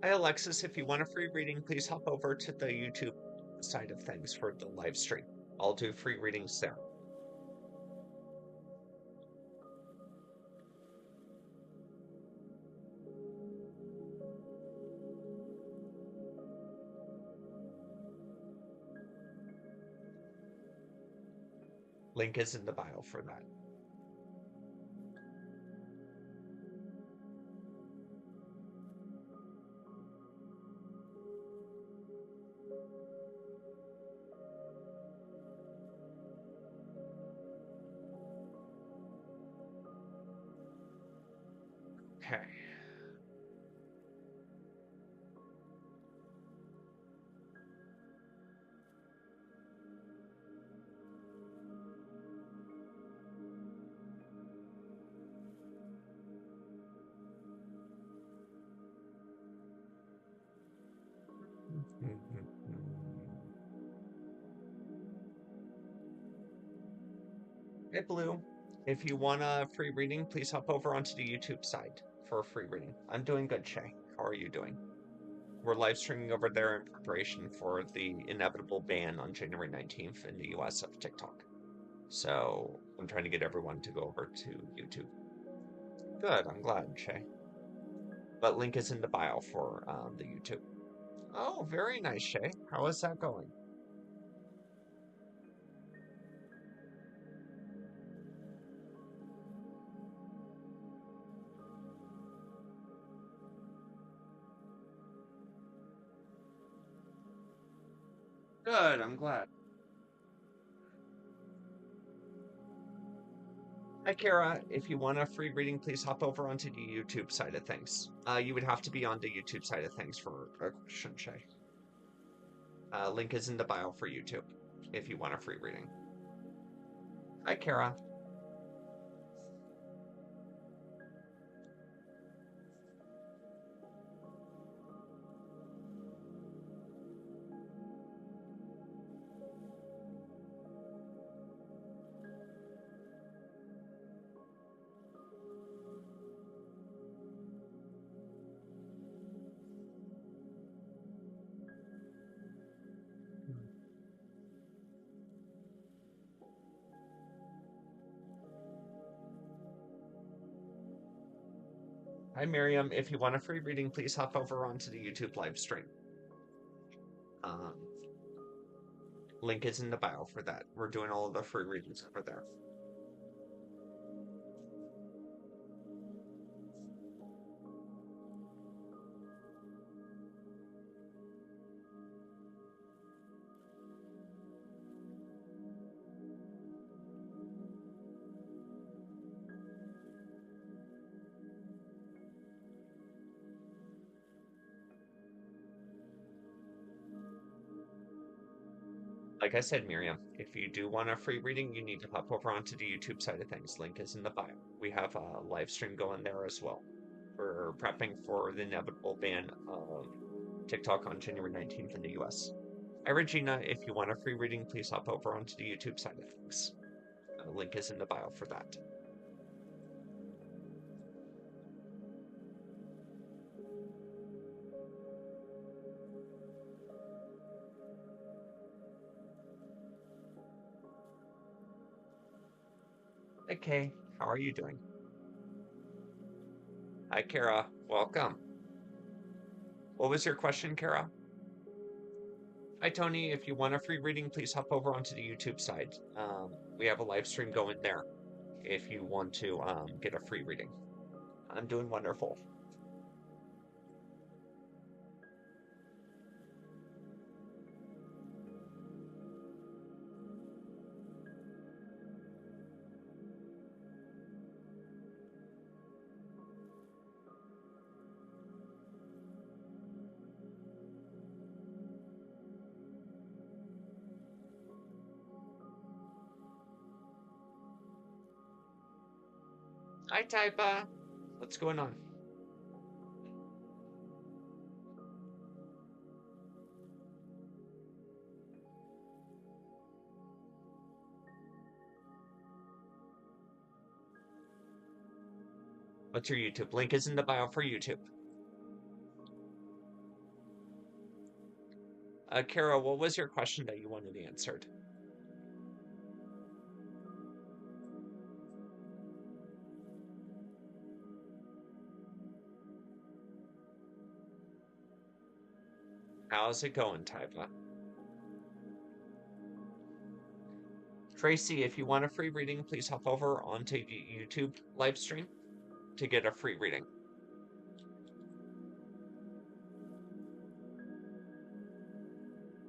Hi, Alexis. If you want a free reading, please hop over to the YouTube side of things for the live stream. I'll do free readings there. Link is in the bio for that. Okay. Hey, Blue. If you want a free reading, please hop over onto the YouTube side for a free reading. I'm doing good, Shay. How are you doing? We're live streaming over there in preparation for the inevitable ban on January 19th in the US of TikTok. So I'm trying to get everyone to go over to YouTube. Good, I'm glad, Shay. But link is in the bio for the YouTube. Oh, very nice, Shay. How is that going? Good, I'm glad. Hi, Kara. If you want a free reading, please hop over onto the YouTube side of things. You would have to be on the YouTube side of things for a question, Shay. Link is in the bio for YouTube if you want a free reading. Hi, Kara. Hi, Miriam. If you want a free reading, please hop over onto the YouTube live stream. Um, Link is in the bio for that. We're doing all of the free readings over there. Like I said, Miriam, if you do want a free reading, you need to hop over onto the YouTube side of things. Link is in the bio. We have a live stream going there as well. We're prepping for the inevitable ban of TikTok on January 19th in the US. Hi, Regina. If you want a free reading, please hop over onto the YouTube side of things. Link is in the bio for that. Hey, Kay. How are you doing? Hi, Kara. Welcome. What was your question, Kara? Hi, Tony. If you want a free reading, please hop over onto the YouTube side. We have a live stream going there if you want to get a free reading. I'm doing wonderful. Hi, Taipa. What's going on? What's your YouTube? Link is in the bio for YouTube. Kara, what was your question that you wanted answered? How's it going, Tyva? Tracy, if you want a free reading, please hop over onto YouTube live stream to get a free reading.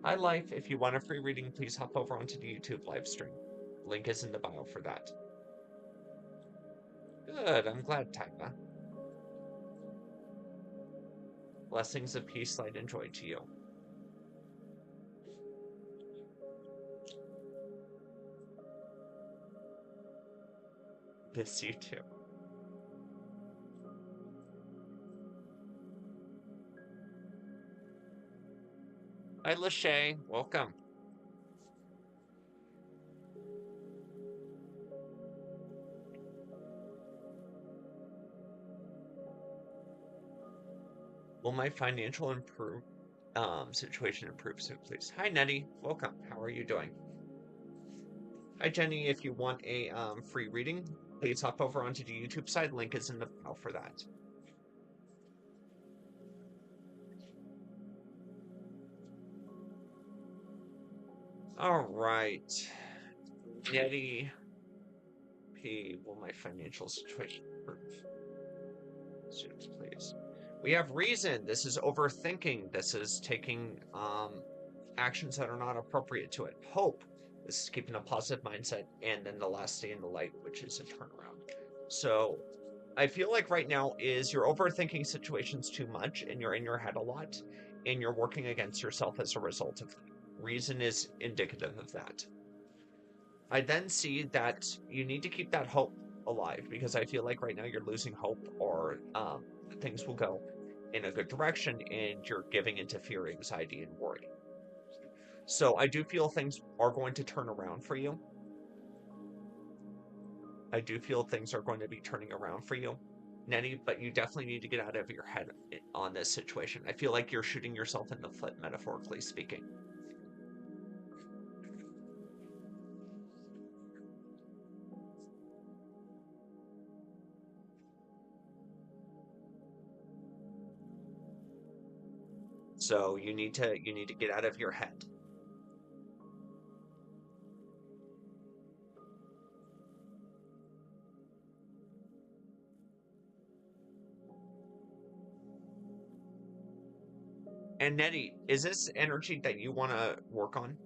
Hi, Life. If you want a free reading, please hop over onto the YouTube live stream. Link is in the bio for that. Good. I'm glad, Tyva. Blessings of peace, light, and joy to you. Miss you too. Hi, Lachey. Welcome. Will my financial situation improve soon, please? Hi, Nettie. Welcome. How are you doing? Hi, Jenny. If you want a free reading, please hop over onto the YouTube side. Link is in the bio for that. All right. Nettie P. Will my financial situation improve soon, please? We have reason. This is overthinking. This is taking actions that are not appropriate to it. Hope. This is keeping a positive mindset. And then the last day in the light, which is a turnaround. So I feel like right now is you're overthinking situations too much and you're in your head a lot and you're working against yourself as a result of that. Reason is indicative of that. I then see that you need to keep that hope alive because I feel like right now you're losing hope or things will go in a good direction and you're giving into fear, anxiety, and worry. So I do feel things are going to turn around for you. I do feel things are going to be turning around for you, Nettie, but you definitely need to get out of your head on this situation. I feel like you're shooting yourself in the foot, metaphorically speaking. So you need to get out of your head. And Nettie, is this energy that you want to work on?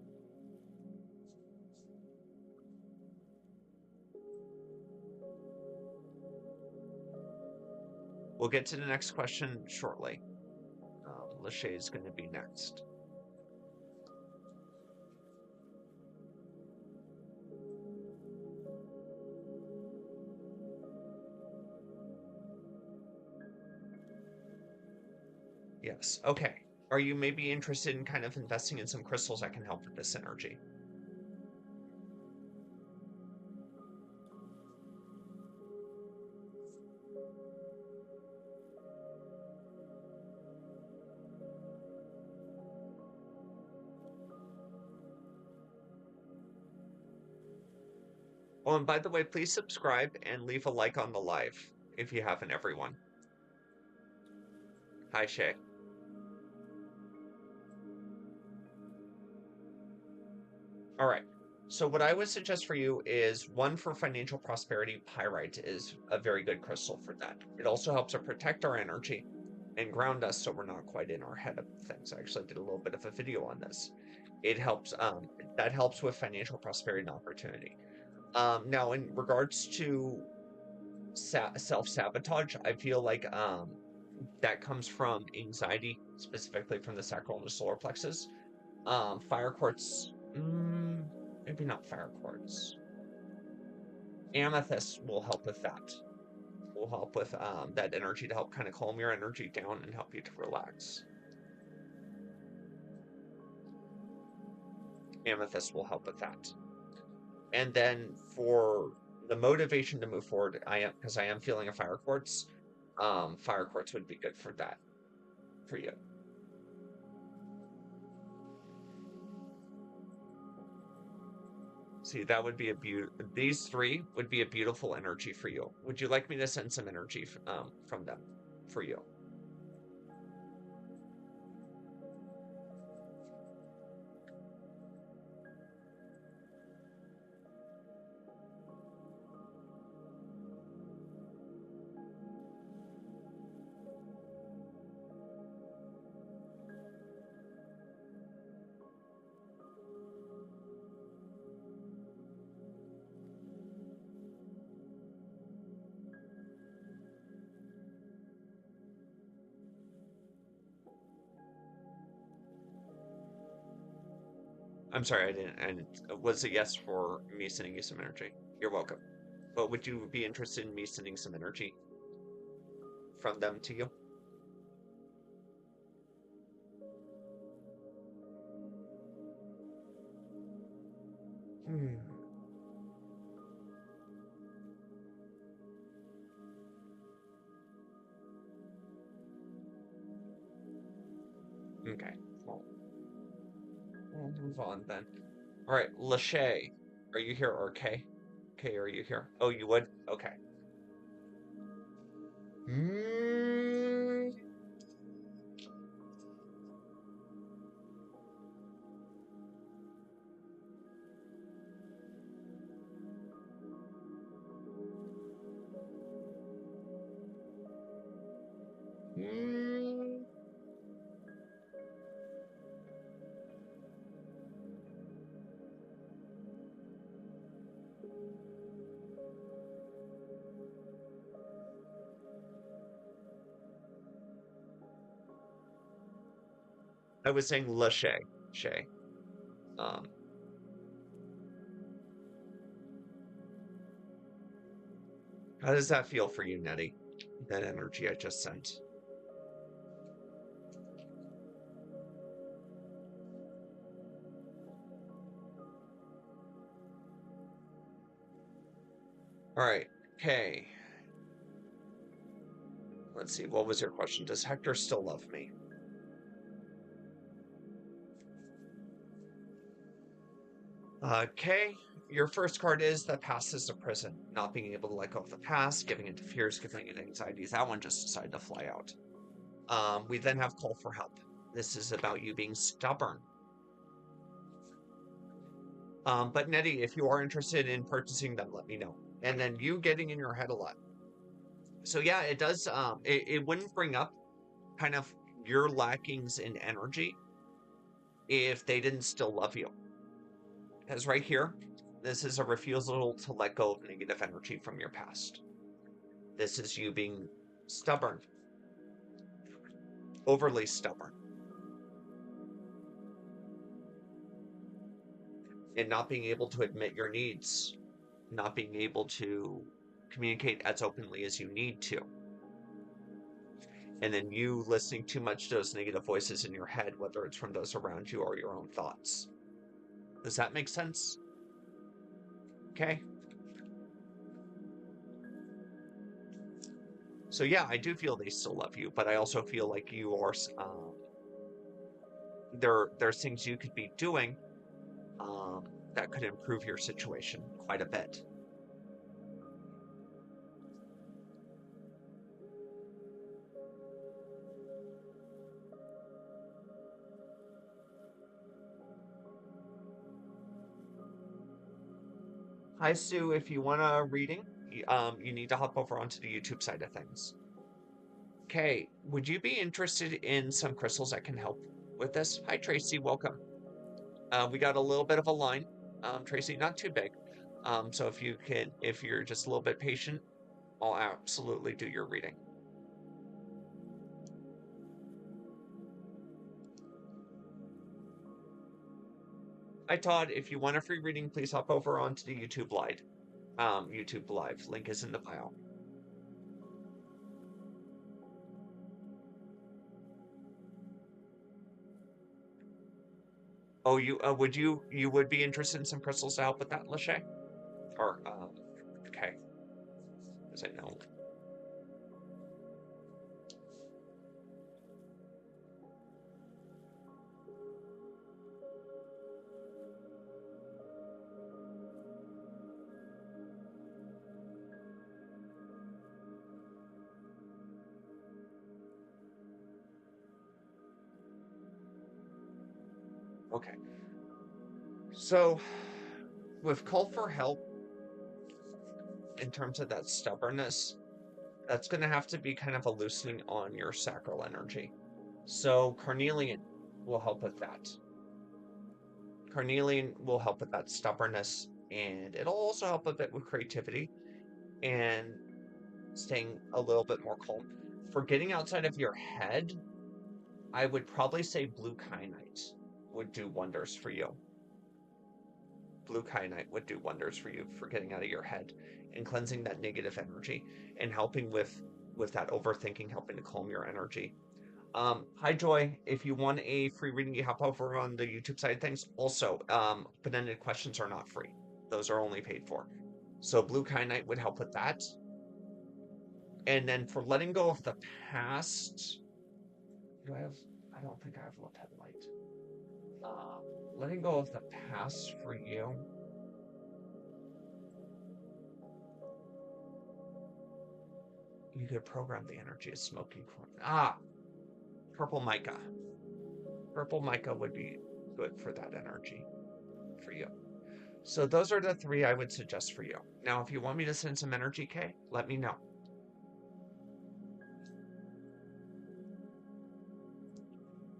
We'll get to the next question shortly. Lachey is going to be next. Yes. Okay. Are you maybe interested in kind of investing in some crystals that can help with this energy? Oh, and by the way, please subscribe and leave a like on the live if you haven't, everyone. Hi, Shay. All right. So what I would suggest for you is one for financial prosperity. Pyrite is a very good crystal for that. It also helps to protect our energy and ground us so we're not quite in our head of things. I actually did a little bit of a video on this. It helps that helps with financial prosperity and opportunity. Now in regards to self-sabotage, I feel like that comes from anxiety, specifically from the sacral and the solar plexus. Fire quartz, maybe not fire quartz. Amethyst will help with that. Will help with that energy to help kind of calm your energy down and help you to relax. Amethyst will help with that. And then for the motivation to move forward, because I am feeling a fire quartz. Fire quartz would be good for that, for you. See, that would be a these three would be a beautiful energy for you. Would you like me to send some energy from them for you? I'm sorry, I didn't. And was a yes for me sending you some energy? You're welcome. But would you be interested in me sending some energy from them to you? Hmm. Okay. Well, we'll move on then. All right, Lachey, are you here? Or Kay? Kay, are you here? Oh, you would? Okay. Mm, mm. I was saying Lachey. Shay. Um, how does that feel for you, Nettie? That energy I just sent. All right. Okay. Let's see. What was your question? Does Hector still love me? Okay. Your first card is the past is a prison. Not being able to let go of the past, giving into fears, giving into anxieties. That one just decided to fly out. We then have call for help. This is about you being stubborn. But Nettie, if you are interested in purchasing them, let me know. And then you getting in your head a lot. So yeah, it does. It wouldn't bring up kind of your lackings in energy if they didn't still love you. Because right here, this is a refusal to let go of negative energy from your past. This is you being stubborn, overly stubborn, and not being able to admit your needs, not being able to communicate as openly as you need to. And then you listening too much to those negative voices in your head, whether it's from those around you or your own thoughts. Does that make sense? Okay. So yeah, I do feel they still love you, but I also feel like you are there's things you could be doing um, that could improve your situation quite a bit. Hi Sue, if you want a reading, you need to hop over onto the YouTube side of things. Okay, would you be interested in some crystals that can help with this? Hi Tracy, welcome. We got a little bit of a line, Tracy, not too big. So if you're just a little bit patient, I'll absolutely do your reading. Hi Todd, if you want a free reading, please hop over onto the YouTube Live. YouTube Live link is in the bio. Oh, you would be interested in some crystals to help with that, Lachey? Or okay, as I know. Okay. So, with call for help, in terms of that stubbornness, that's going to have to be kind of a loosening on your sacral energy. So, carnelian will help with that. Carnelian will help with that stubbornness, and it'll also help a bit with creativity and staying a little bit more calm. For getting outside of your head, I would probably say blue kyanite would do wonders for you. Blue kyanite would do wonders for you for getting out of your head and cleansing that negative energy and helping with that overthinking, helping to calm your energy. Hi Joy, if you want a free reading, you hop over on the YouTube side of things. Also, open-ended questions are not free; those are only paid for. So blue kyanite would help with that. And then for letting go of the past, do I have? I don't think I have left headlight. Uh, letting go of the past for you. You could program the energy of smoking corn. Purple mica. Purple mica would be good for that energy for you. So those are the three I would suggest for you. Now, if you want me to send some energy K, let me know.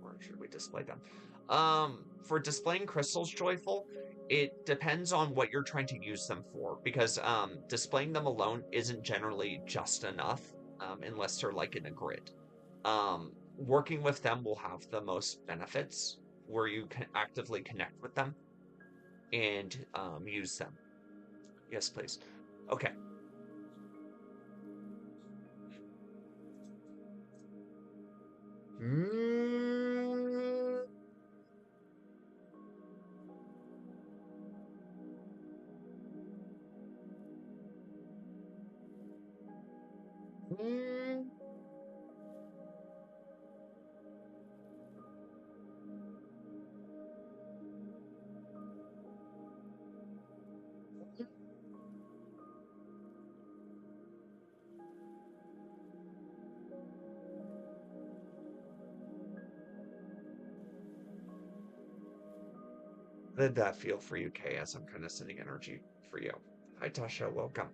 Or should we display them? For displaying crystals, Joyful, it depends on what you're trying to use them for, because displaying them alone isn't generally just enough, unless they're like in a grid. Working with them will have the most benefits, where you can actively connect with them and use them. Yes, please. Okay. Mm, mm, How did that feel for you, Kay, as I'm kind of sending energy for you? Hi, Tasha. Welcome.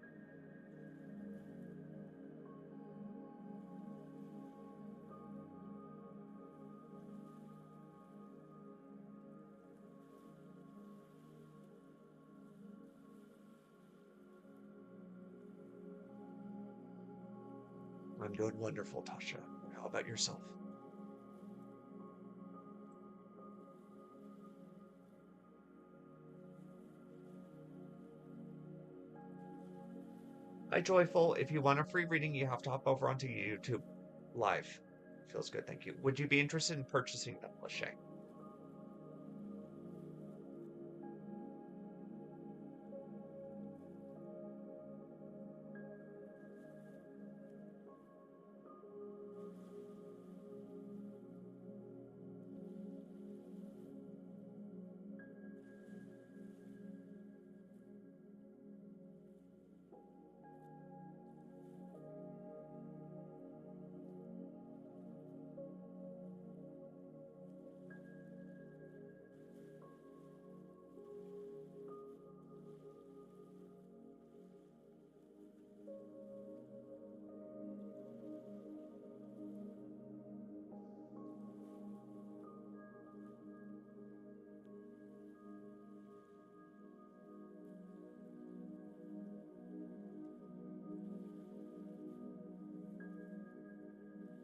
I'm doing wonderful, Tasha. How about yourself? Hi, Joyful. If you want a free reading, you have to hop over onto YouTube Live. Feels good, thank you. Would you be interested in purchasing them, Lachey?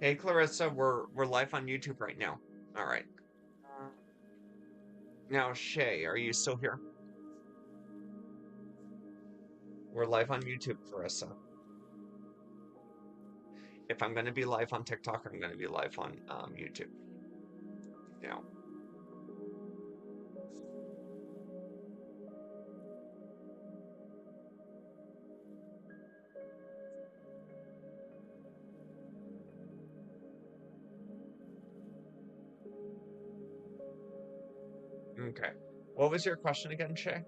Hey, Clarissa, we're live on YouTube right now. All right. Now, Shay, are you still here? We're live on YouTube, Clarissa. If I'm going to be live on TikTok, I'm going to be live on YouTube. Now, okay. What was your question again, Shay?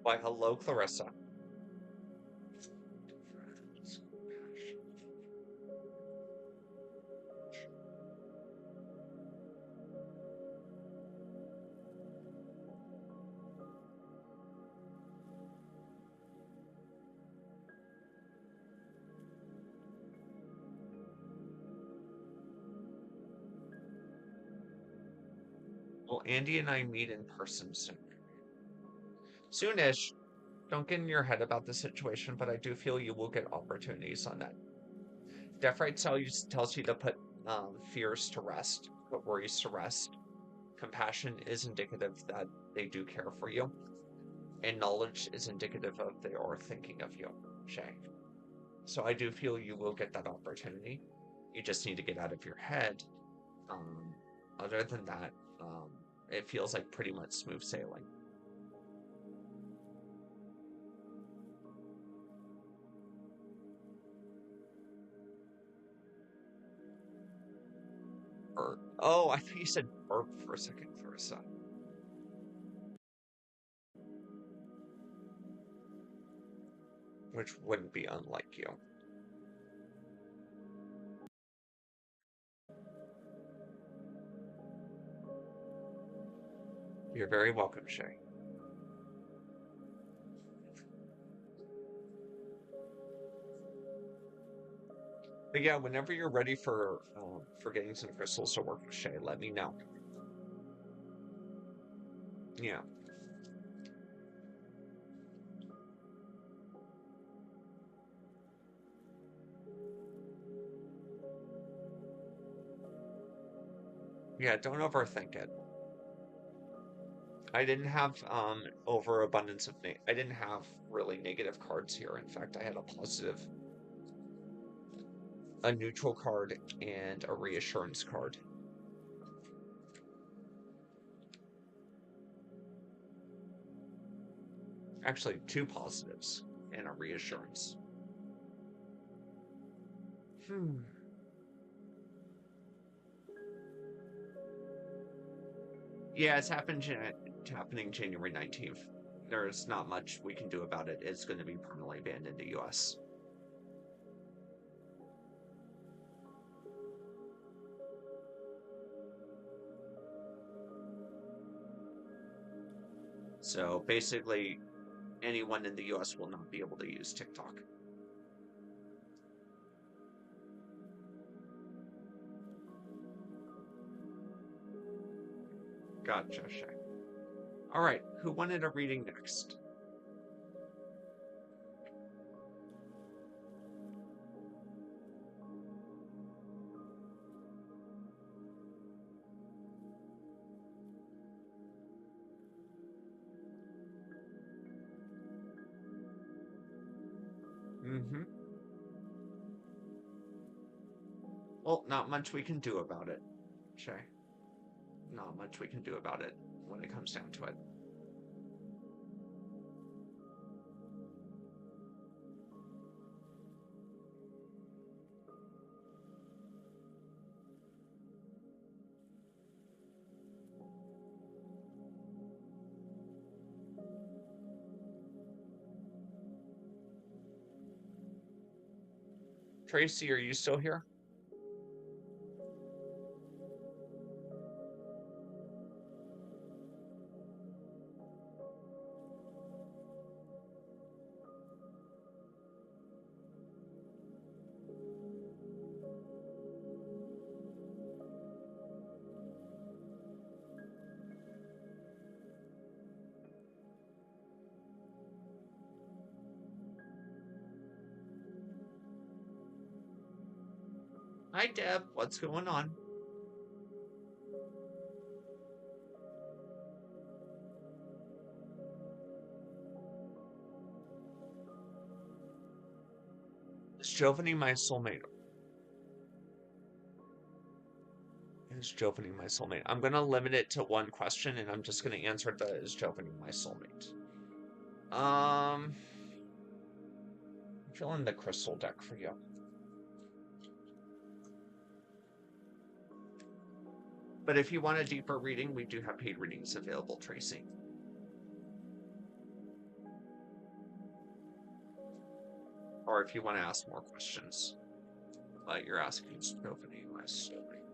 Why, hello, Clarissa. Will Andy and I meet in person soon? Soonish. Don't get in your head about the situation, but I do feel you will get opportunities on that. Deathright tells you to put fears to rest, put worries to rest. Compassion is indicative that they do care for you, and knowledge is indicative of they are thinking of you, Shay. So I do feel you will get that opportunity. You just need to get out of your head. Um, Other than that, it feels like pretty much smooth sailing. Oh, I thought you said burp for a second, Clarissa. Which wouldn't be unlike you. You're very welcome, Shay. But yeah, whenever you're ready for getting some crystals to work with Shay, let me know. Yeah. Yeah, don't overthink it. I didn't have overabundance of I didn't have really negative cards here. In fact, I had a positive, a neutral card, and a reassurance card. Actually, two positives and a reassurance. Yeah, it's happening January 19th. There's not much we can do about it. It's going to be permanently banned in the US. So basically, anyone in the US will not be able to use TikTok. Gotcha, Shay. All right, who wanted a reading next? Mm-hmm. Well, not much we can do about it, Shay. Not much we can do about it when it comes down to it. Tracy, are you still here? Hi, Deb. What's going on? Is Giovanni my soulmate? Is Giovanni my soulmate? I'm going to limit it to one question, and I'm just going to answer the is Giovanni my soulmate? I'm feeling the crystal deck for you. But if you want a deeper reading, we do have paid readings available, Tracy. Or if you want to ask more questions, you're asking Giovanni my soulmate.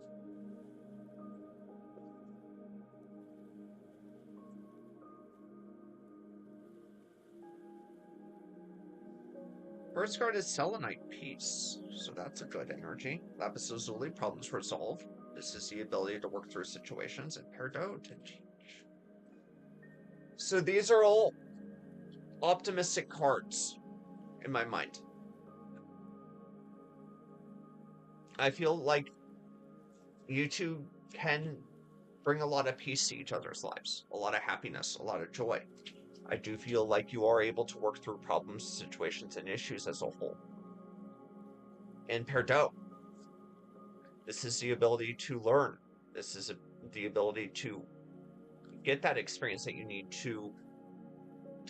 First card is Selenite Peace, so that's a good energy. Lapis Lazuli, problems resolved. This is the ability to work through situations, and Perdot to teach. So these are all optimistic cards in my mind. I feel like you two can bring a lot of peace to each other's lives, a lot of happiness, a lot of joy. I do feel like you are able to work through problems, situations, and issues as a whole. And Perdot, this is the ability to learn. This is the ability to get that experience that you need to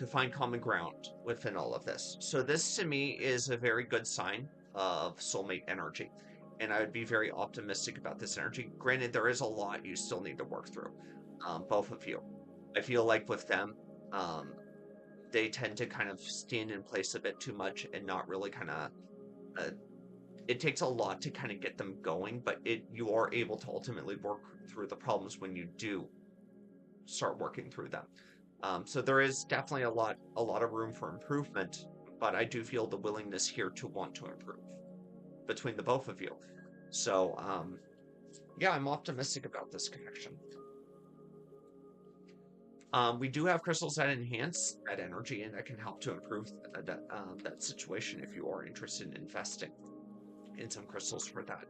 find common ground within all of this. So this to me is a very good sign of soulmate energy. And I would be very optimistic about this energy. Granted, there is a lot you still need to work through, both of you. I feel like with them, um, they tend to kind of stand in place a bit too much and not really kind of. It takes a lot to kind of get them going, but you are able to ultimately work through the problems when you do start working through them. So there is definitely a lot of room for improvement, but I do feel the willingness here to want to improve between the both of you. So yeah, I'm optimistic about this connection. We do have crystals that enhance that energy and that can help to improve that situation if you are interested in investing in some crystals for that.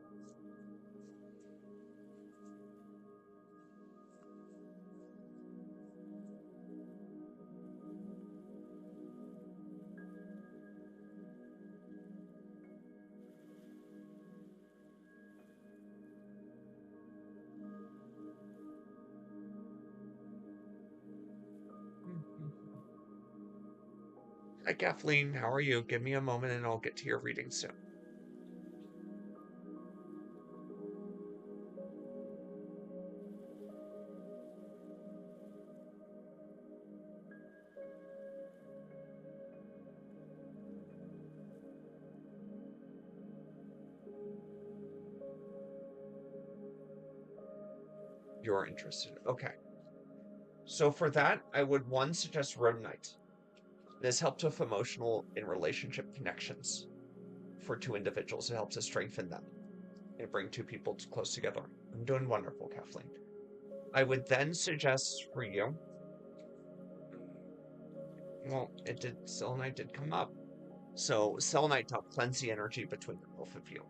Hi, Kathleen. How are you? Give me a moment and I'll get to your reading soon. You're interested. Okay. So for that, I would one suggest Rhodonite. This helps with emotional and relationship connections for two individuals. It helps to strengthen them and bring two people close together. I'm doing wonderful, Kathleen. I would then suggest for you. Well, selenite did come up. So selenite to help cleanse the energy between the both of you.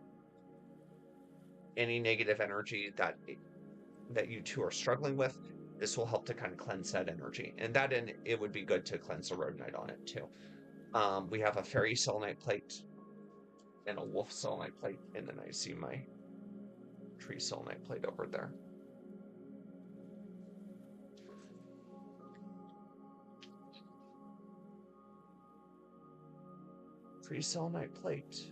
Any negative energy that you two are struggling with, this will help to kind of cleanse that energy. And it would be good to cleanse the rhodonite on it too. We have a fairy selenite plate and a wolf selenite plate, and then I see my tree selenite plate over there. Tree selenite plate.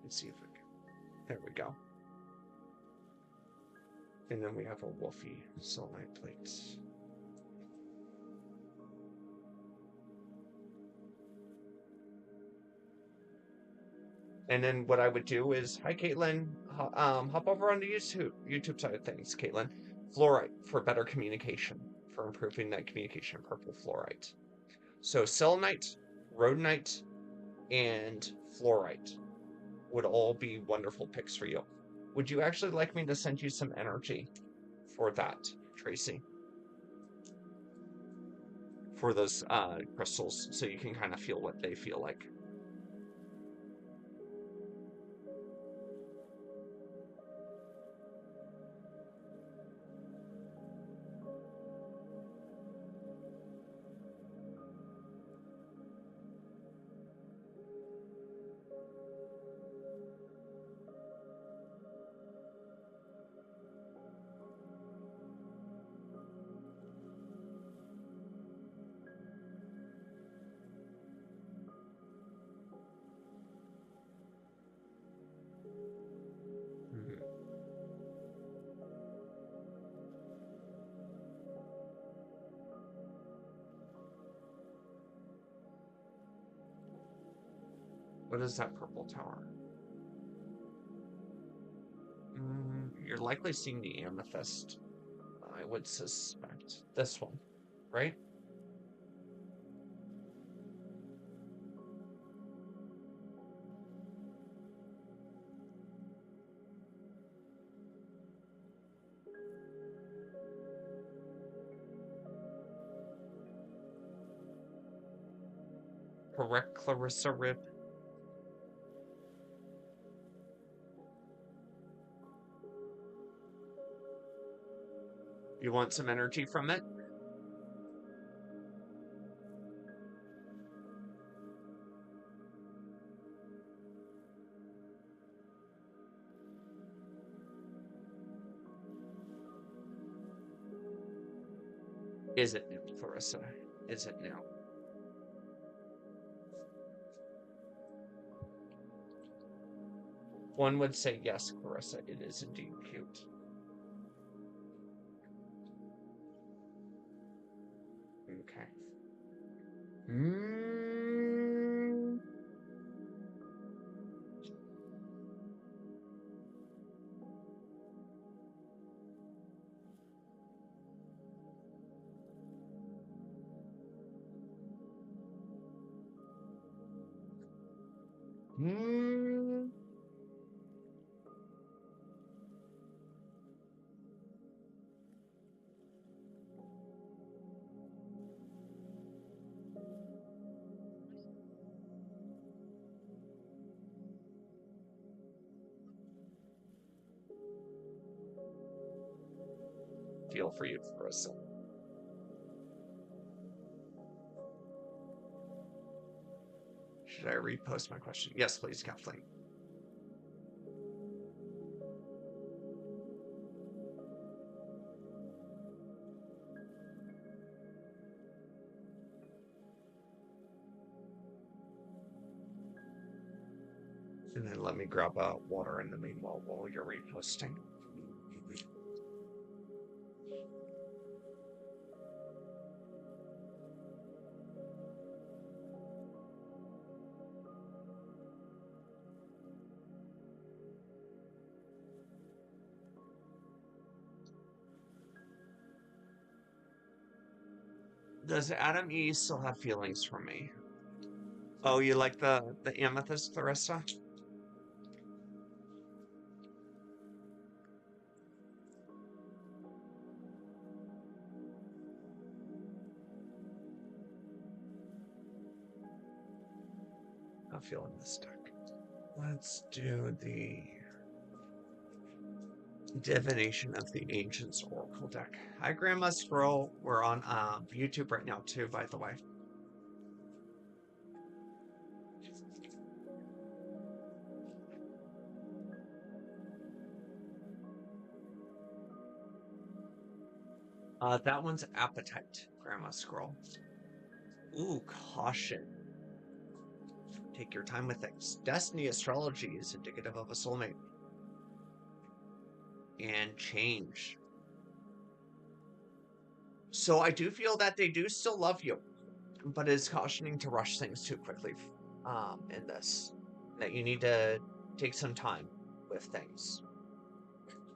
Let's see if it can. There we go. And then we have a wolfy selenite plate. And then what I would do is, hi Caitlin, hop over on the YouTube side of things, Caitlin. Fluorite for better communication, for improving that communication. Purple fluorite. So selenite, rhodonite, and fluorite would all be wonderful picks for you. Would you actually like me to send you some energy for that, Tracy? For those crystals, so you can kind of feel what they feel like. Mhm. What is that purple tower? You're likely seeing the amethyst. I would suspect this one, right? Correct, Clarissa Rib. You want some energy from it? Is it new, Clarissa? Is it new? One would say yes, Clarissa, it is indeed cute. Okay. Mm. Mm. Feel for you, Clarissa. Should I repost my question? Yes, please, Kathleen. And then let me grab water in the meanwhile while you're reposting. Does Adam E still have feelings for me? Oh, you like the amethyst, Clarissa? I'm feeling this deck. Let's do the Divination of the Ancients Oracle deck. Hi, Grandma Squirrel. We're on YouTube right now, too, by the way. That one's Appetite, Grandma Squirrel. Ooh, Caution. Take your time with things. Destiny astrology is indicative of a soulmate. And change. So I do feel that they do still love you, but it's cautioning to rush things too quickly in this. That you need to take some time with things.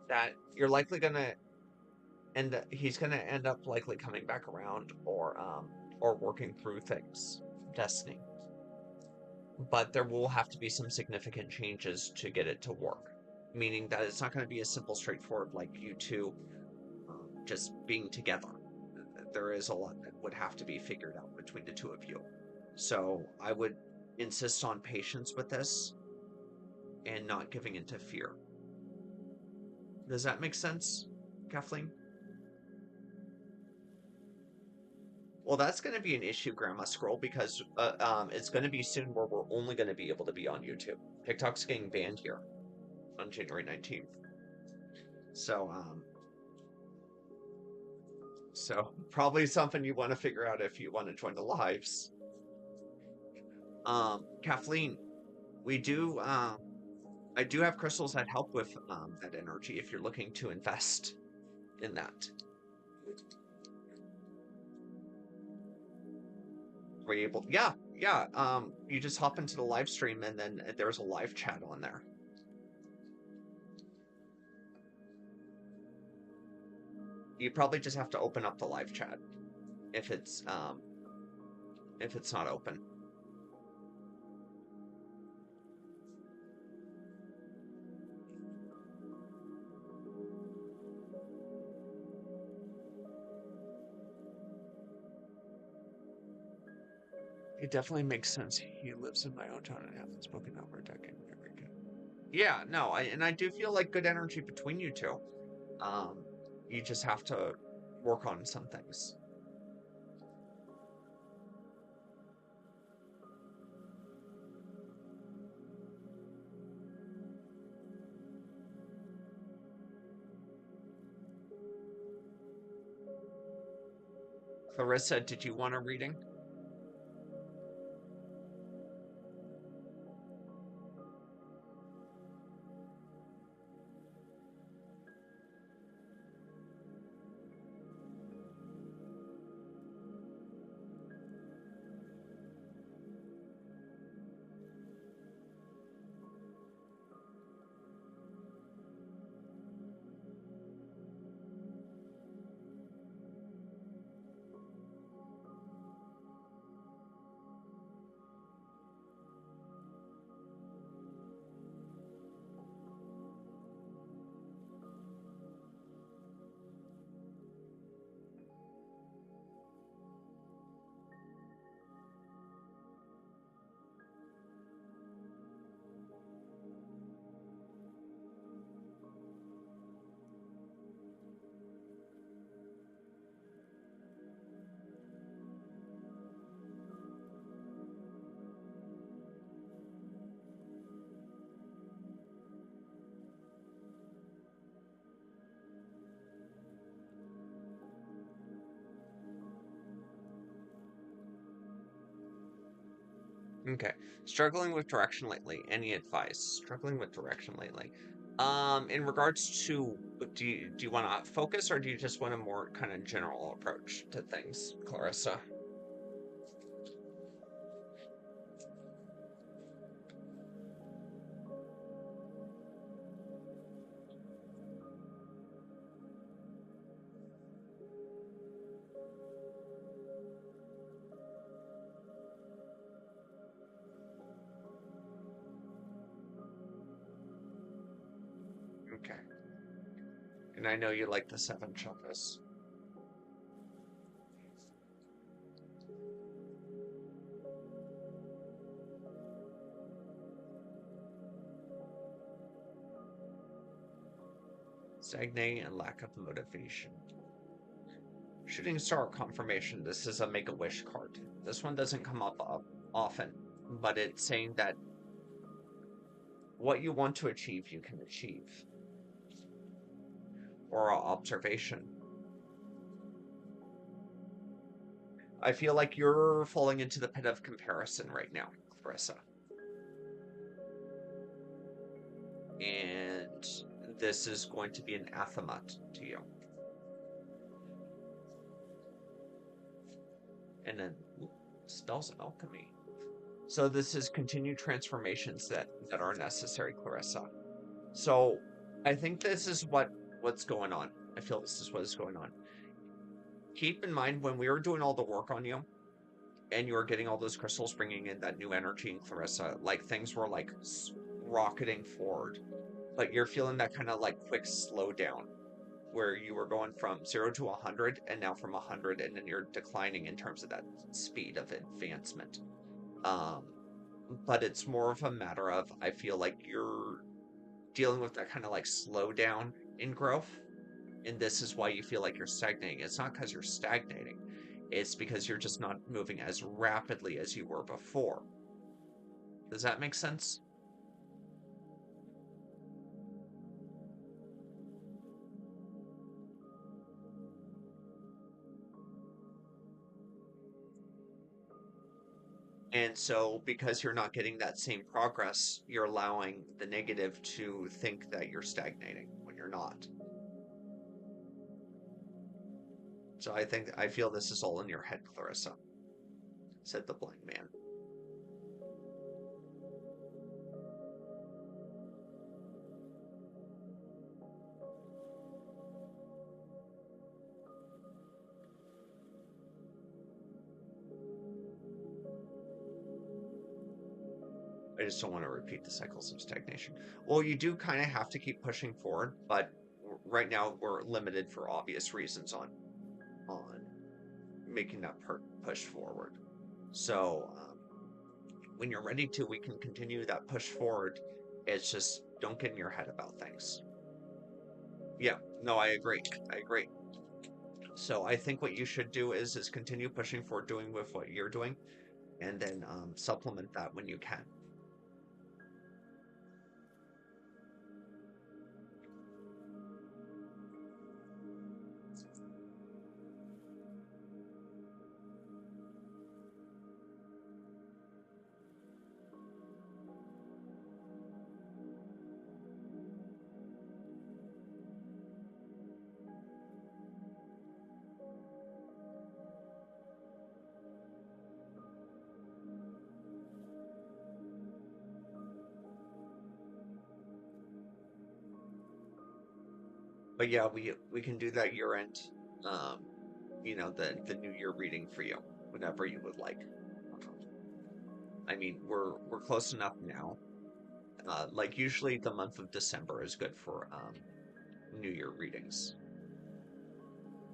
That you're likely gonna he's gonna end up likely coming back around or working through things. Destiny. But there will have to be some significant changes to get it to work. Meaning that it's not going to be a simple, straightforward, like you two just being together. There is a lot that would have to be figured out between the two of you. So I would insist on patience with this and not giving into fear. Does that make sense, Kathleen? Well, that's going to be an issue, Grandma Scroll, because it's going to be soon where we're only going to be able to be on YouTube. TikTok's getting banned here on January 19th. So probably something you want to figure out if you want to join the lives. Kathleen, we do I do have crystals that help with that energy if you're looking to invest in that. Were you able? Yeah. You just hop into the live stream and then there's a live chat on there. You probably just have to open up the live chat if it's not open. It definitely makes sense. He lives in my own town and haven't spoken over a decade. Very good. Yeah, no, I do feel like good energy between you two. Um, you just have to work on some things. Clarissa, did you want a reading? Okay. Struggling with direction lately. Any advice? Struggling with direction lately. In regards to do you want to focus or do you just want a more kind of general approach to things, Clarissa? Okay. And I know you like the seven chakras. Stagnating and lack of motivation. Shooting star confirmation. This is a make a wish card. This one doesn't come up often, but it's saying that what you want to achieve, you can achieve. Or observation. I feel like you're falling into the pit of comparison right now, Clarissa. And this is going to be an anathema to you. And then spells of alchemy. So this is continued transformations that are necessary, Clarissa. So I think this is what's going on. I feel this is what is going on. Keep in mind when we were doing all the work on you and you were getting all those crystals bringing in that new energy in Clarissa, like things were like rocketing forward, but you're feeling that kind of like quick slowdown where you were going from 0 to 100 and now from 100 and then you're declining in terms of that speed of advancement. Um, but it's more of a matter of I feel like you're dealing with that kind of like slowdown in growth, and this is why you feel like you're stagnating. It's not because you're stagnating, it's because you're just not moving as rapidly as you were before. Does that make sense? And so, because you're not getting that same progress, you're allowing the negative to think that you're stagnating when you're not. So, I feel this is all in your head, Clarissa, said the blind man. I just don't want to repeat the cycles of stagnation. Well, you do kind of have to keep pushing forward, but right now we're limited for obvious reasons on making that push forward. So when you're ready to, we can continue that push forward. It's just don't get in your head about things. Yeah, no, I agree. I agree. So I think what you should do is continue pushing forward, doing with what you're doing, and then supplement that when you can. But yeah, we can do that year end, um, the New Year reading for you whenever you would like. I mean, we're close enough now. Like usually the month of December is good for New Year readings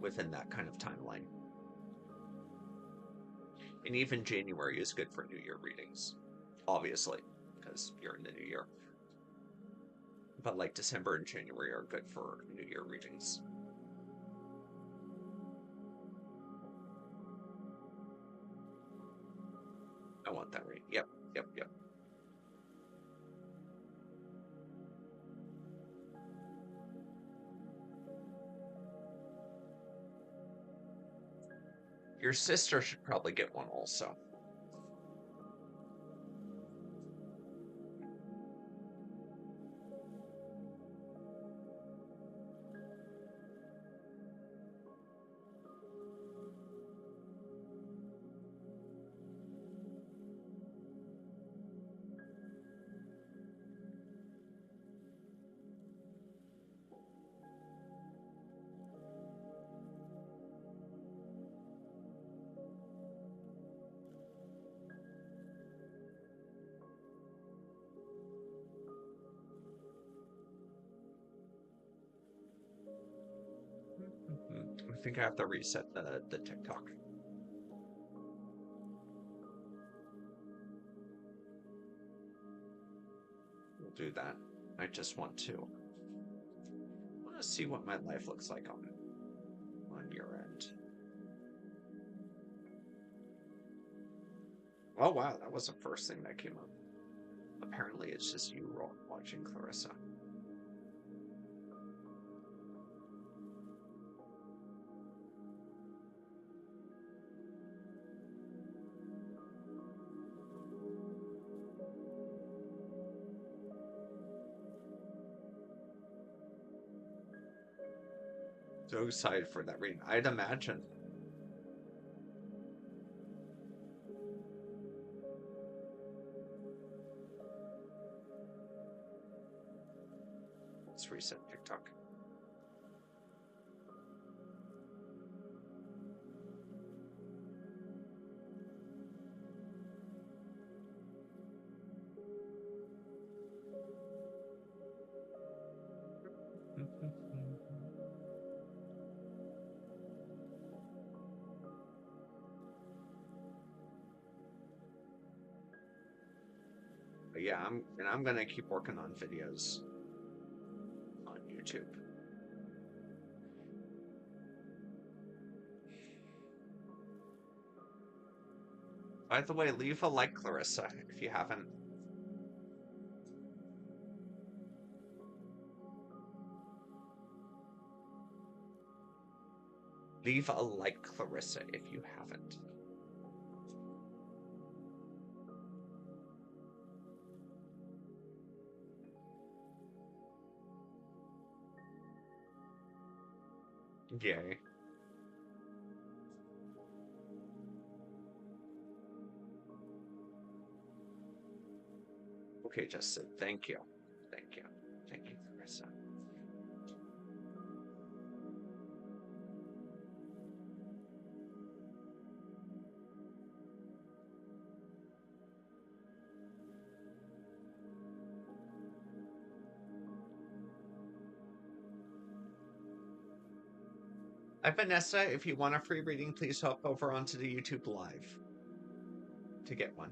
within that kind of timeline. And even January is good for New Year readings, obviously, because you're in the New Year. But like December and January are good for New Year readings. I want that right. Yep, yep, yep. Your sister should probably get one also. I think I have to reset the TikTok. We'll do that. I just want to see what my life looks like on your end. Oh wow, that was the first thing that came up. Apparently, it's just you watching Clarissa. So excited for that reading. I'd imagine. Let's reset TikTok. But yeah, I'm gonna keep working on videos on YouTube. By the way, leave a like, Clarissa, if you haven't. Leave a like, Clarissa, if you haven't. Yay. Okay, just said thank you. Thank you. Thank you, Clarissa. Hi, Vanessa. If you want a free reading, please hop over onto the YouTube Live to get one.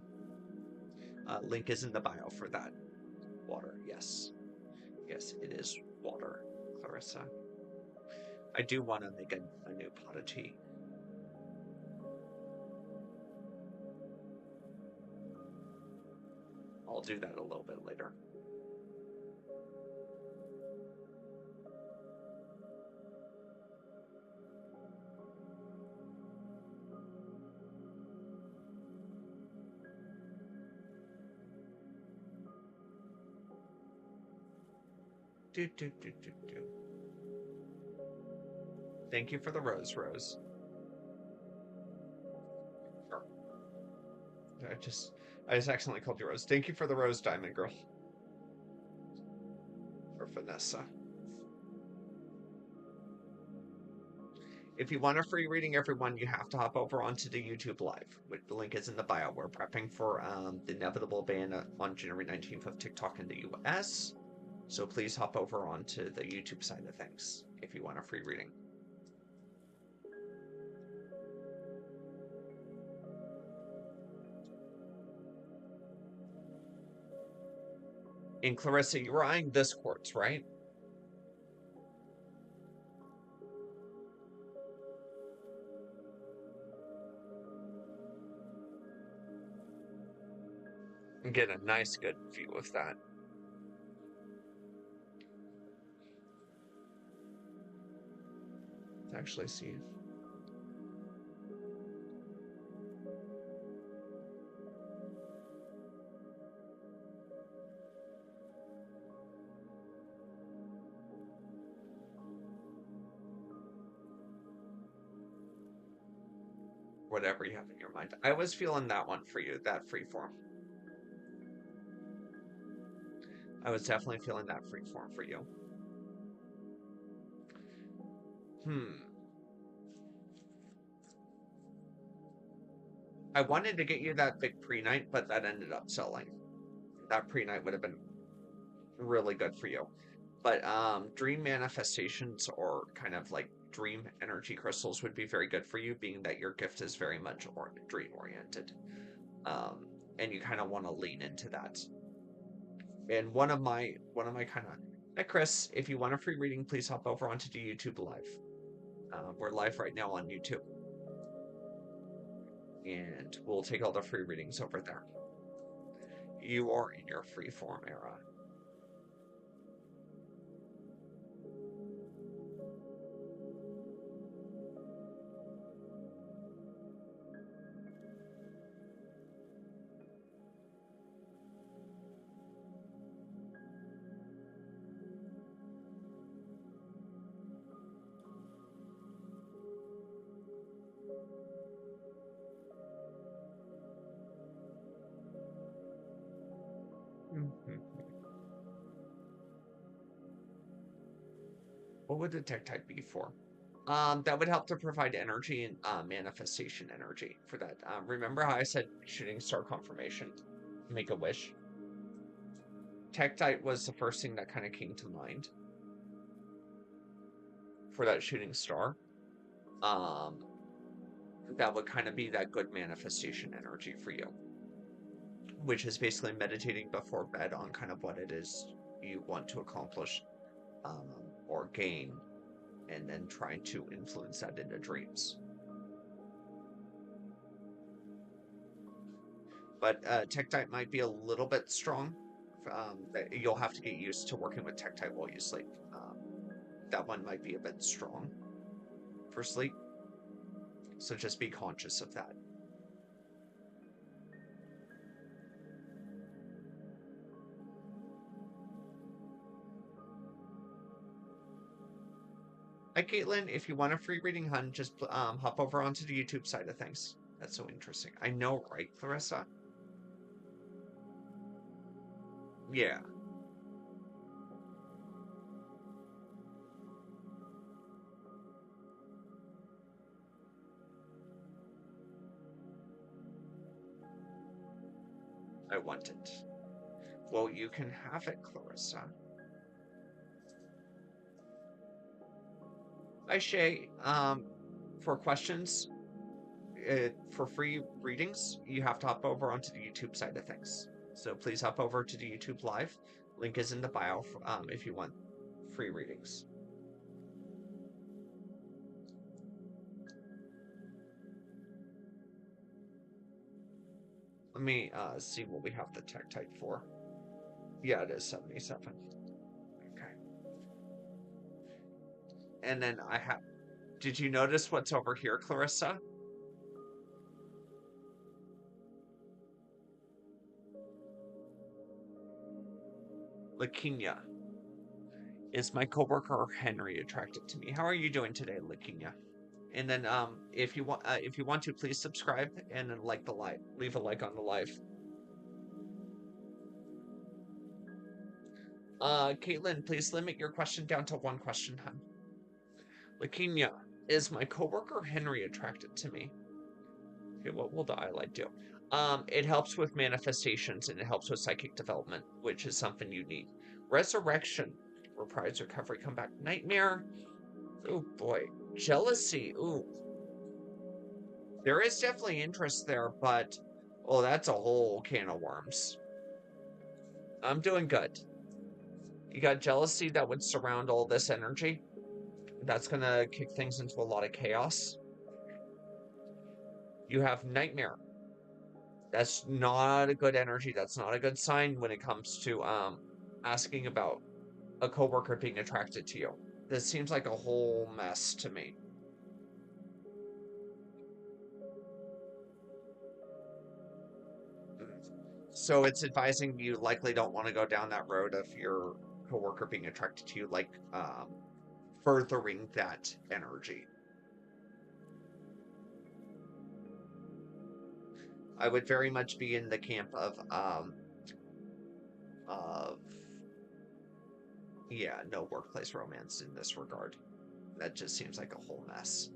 Link is in the bio for that. Water, yes. Yes, it is water, Clarissa. I do want to make a new pot of tea. I'll do that a little bit later. Do. Thank you for the rose, Rose. Sure. I just accidentally called you Rose. Thank you for the rose, Diamond Girl. Or Vanessa. If you want a free reading, everyone, you have to hop over onto the YouTube Live. The link is in the bio. We're prepping for the inevitable ban on January 19th of TikTok in the US. So please hop over onto the YouTube side of things if you want a free reading. And Clarissa, you were eyeing this quartz, right? And get a nice, good view of that. Let's actually see. Whatever you have in your mind. I was feeling that one for you, that freeform. I was definitely feeling that freeform for you. I wanted to get you that big pre-night, but that ended up selling. That pre-night would have been really good for you. But dream manifestations or kind of like dream energy crystals would be very good for you, being that your gift is very much dream oriented. And you kind of want to lean into that. And one of my kind of Hey Chris, if you want a free reading, please hop over onto the YouTube Live. We're live right now on YouTube. And we'll take all the free readings over there. You are in your freeform era. What would the tech type be for? That would help to provide energy and manifestation energy for that. Remember how I said shooting star confirmation? Make a wish. Tektite was the first thing that kind of came to mind for that shooting star. That would kind of be that good manifestation energy for you, which is basically meditating before bed on kind of what it is you want to accomplish or gain, and then trying to influence that into dreams. But Tektite might be a little bit strong. You'll have to get used to working with Tektite while you sleep. That one might be a bit strong for sleep. So just be conscious of that. Hi, Caitlin. If you want a free reading, hun, just hop over onto the YouTube side of things. That's so interesting. I know, right, Clarissa? Yeah. I want it. Well, you can have it, Clarissa. Hi, Shay. For questions, for free readings, you have to hop over onto the YouTube side of things. So please hop over to the YouTube Live. Link is in the bio if you want free readings. Let me see what we have the tech type for. Yeah, it is 77. Okay. And then I have. Did you notice what's over here, Clarissa? Lakinya. Is my coworker Henry attracted to me? How are you doing today, Lakinya? And then if you want to, please subscribe and then like the live. Leave a like on the live. Caitlin, please limit your question down to one question, hun. Lakinya, is my coworker Henry attracted to me? Okay, what will the highlight do? It helps with manifestations and it helps with psychic development, which is something you need. Resurrection, reprise, recovery, comeback, nightmare. Oh boy, jealousy. Ooh, there is definitely interest there, but oh, that's a whole can of worms. I'm doing good. You got jealousy that would surround all this energy. That's gonna kick things into a lot of chaos. You have nightmare. That's not a good energy. That's not a good sign when it comes to asking about a coworker being attracted to you. This seems like a whole mess to me. So it's advising you likely don't want to go down that road of your coworker being attracted to you, like furthering that energy. I would very much be in the camp of yeah, no workplace romance in this regard. That just seems like a whole mess.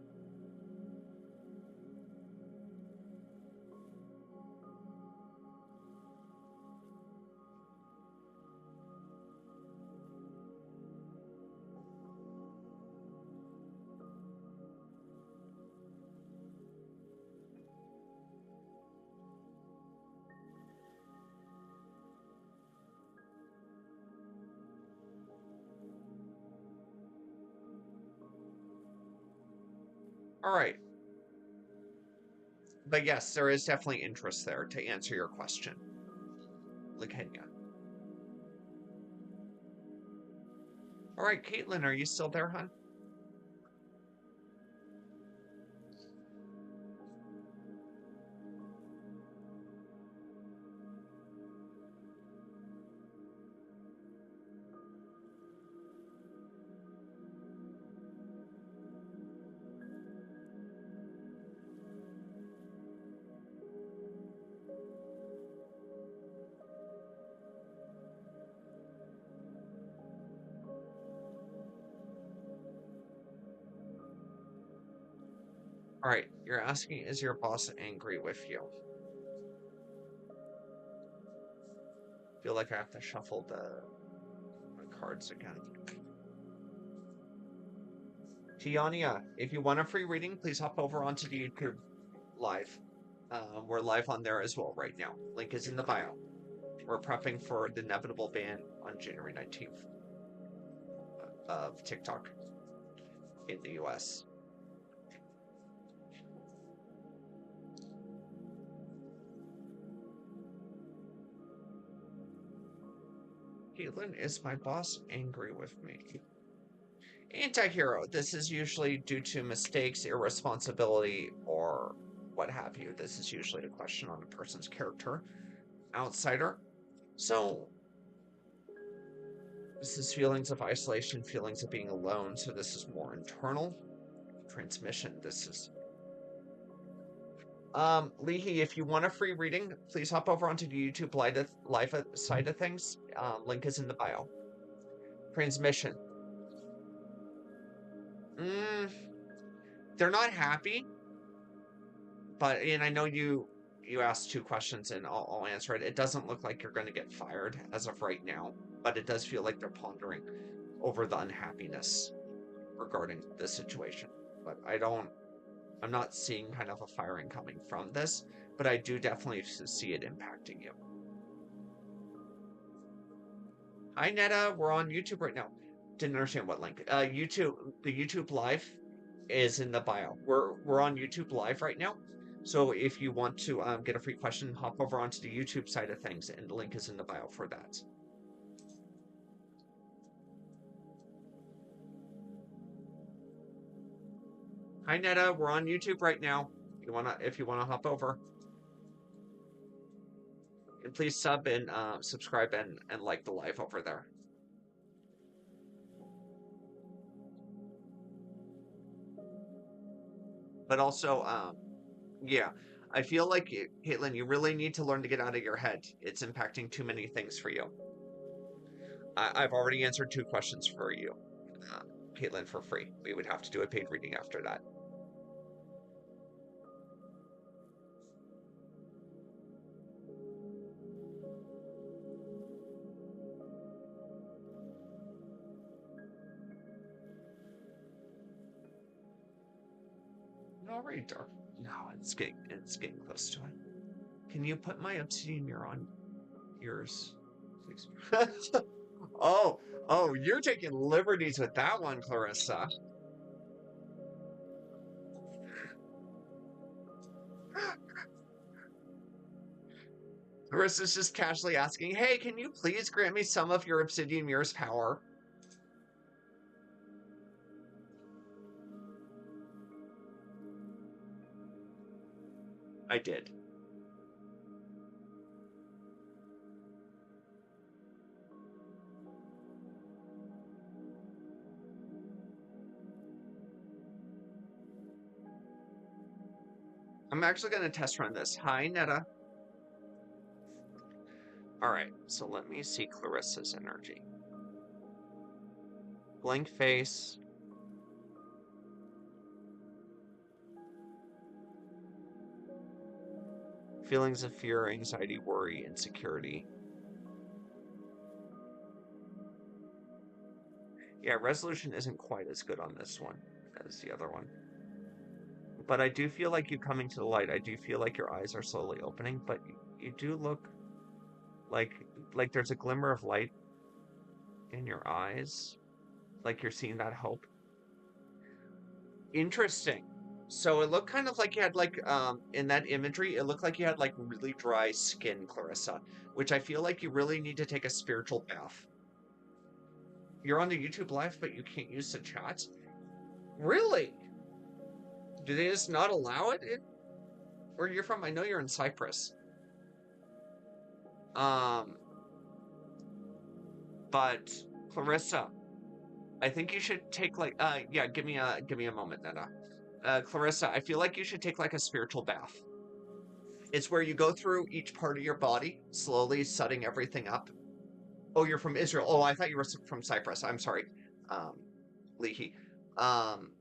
All right. But yes, there is definitely interest there to answer your question, Lakenya. All right, Caitlin, are you still there, hon? All right, you're asking, is your boss angry with you? Feel like I have to shuffle the cards again. Tiania, if you want a free reading, please hop over onto the YouTube live. We're live on there as well right now. Link is in the bio. We're prepping for the inevitable ban on January 19th of TikTok in the US. Caitlin, is my boss angry with me? Anti-hero. This is usually due to mistakes, irresponsibility, or what have you. This is usually a question on a person's character. Outsider. So this is feelings of isolation, feelings of being alone. So this is more internal. Transmission. This is Leahy, if you want a free reading, please hop over onto the YouTube live side of things. Link is in the bio. Transmission. They're not happy, and I know you asked two questions, and I'll answer it. It doesn't look like you're going to get fired as of right now, but it does feel like they're pondering over the unhappiness regarding the situation. But I'm not seeing kind of a firing coming from this, but I do definitely see it impacting you. Hi, Netta. We're on YouTube right now. Didn't understand what link. YouTube. The YouTube live is in the bio. We're on YouTube live right now. So if you want to get a free question, hop over onto the YouTube side of things, and the link is in the bio for that. Hi, Netta. We're on YouTube right now. If you wanna hop over, and please sub and subscribe and like the live over there. But also, yeah, I feel like Caitlin, you really need to learn to get out of your head. It's impacting too many things for you. I've already answered 2 questions for you, uh, Caitlin, for free. We would have to do a paid reading after that. No, reader. No, it's getting close to it. Can you put my obsidian mirror on yours, please? Oh, oh, you're taking liberties with that one, Clarissa. Carissa's just casually asking, hey, can you please grant me some of your obsidian mirror's power? I did. I'm actually going to test run this. Hi, Netta. All right, so let me see Clarissa's energy. Blank face. Feelings of fear, anxiety, worry, insecurity. Yeah, resolution isn't quite as good on this one as the other one. But I do feel like you coming to the light. I do feel like your eyes are slowly opening, but you do look like there's a glimmer of light in your eyes. Like you're seeing that hope. Interesting. So it looked kind of like you had in that imagery, it looked like you had like really dry skin, Clarissa, which I feel like you really need to take a spiritual bath. You're on the YouTube live, but you can't use the chat? Really? Do they just not allow it? Where you're from? I know you're in Cyprus. Um, but Clarissa, I think you should take yeah, give me a moment, Netta. Clarissa, I feel like you should take like a spiritual bath. It's where you go through each part of your body, slowly setting everything up. Oh, you're from Israel. Oh, I thought you were from Cyprus. I'm sorry, um, Leahy. Um,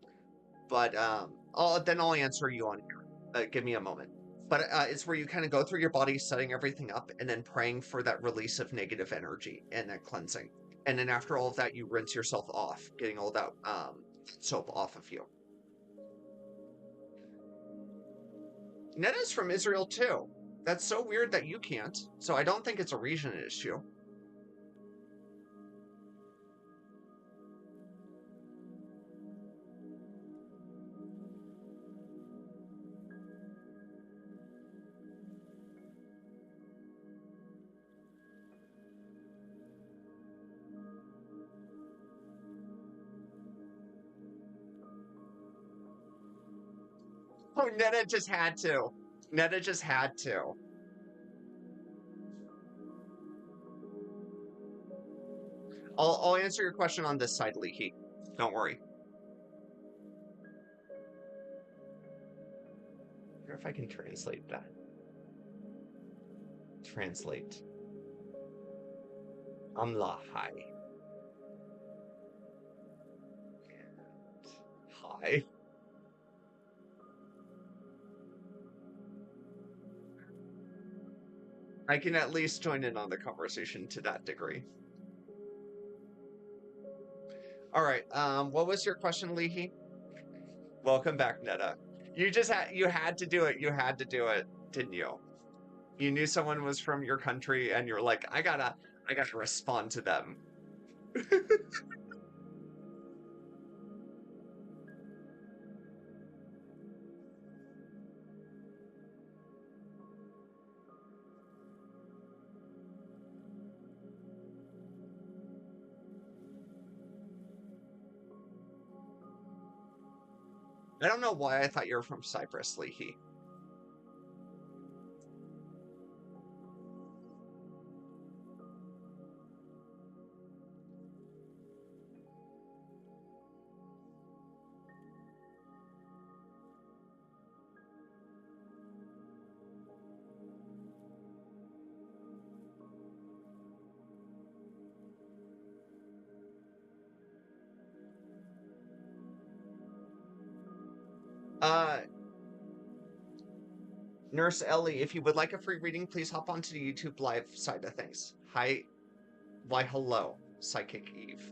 then I'll answer you on here. Give me a moment. But it's where you kind of go through your body, setting everything up, and then praying for that release of negative energy and that cleansing. And then after all of that, you rinse yourself off, getting all that soap off of you. Netta's from Israel too. That's so weird that you can't. So I don't think it's a region issue. Oh, Netta just had to. Netta just had to. I'll answer your question on this side, Leaky. Don't worry. I wonder if I can translate that. Translate. Amlahai. Hi. I can at least join in on the conversation to that degree. All right. What was your question, Leahy? Welcome back, Netta. You had to do it. You had to do it, didn't you? You knew someone was from your country, and you're like, I I gotta respond to them. I don't know why I thought you were from Cyprus, Leahy. Uh, Nurse Ellie, if you would like a free reading, please hop onto the YouTube live side of things. Hi, why hello, Psychic Eve.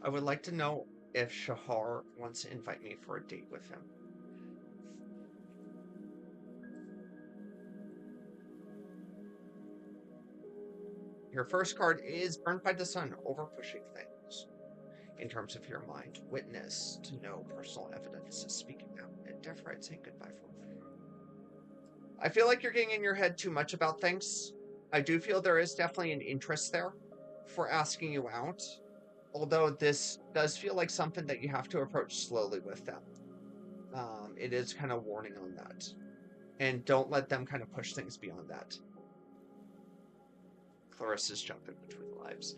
I would like to know if Shahar wants to invite me for a date with him. Your first card is Burned by the Sun, over pushing things. In terms of your mind, witness to no personal evidence, speaking out, and deference, saying goodbye for me. I feel like you're getting in your head too much about things. I do feel there is definitely an interest there for asking you out, although this does feel like something that you have to approach slowly with them. It is kind of warning on that. And don't let them kind of push things beyond that. Clarissa's jumping between lives.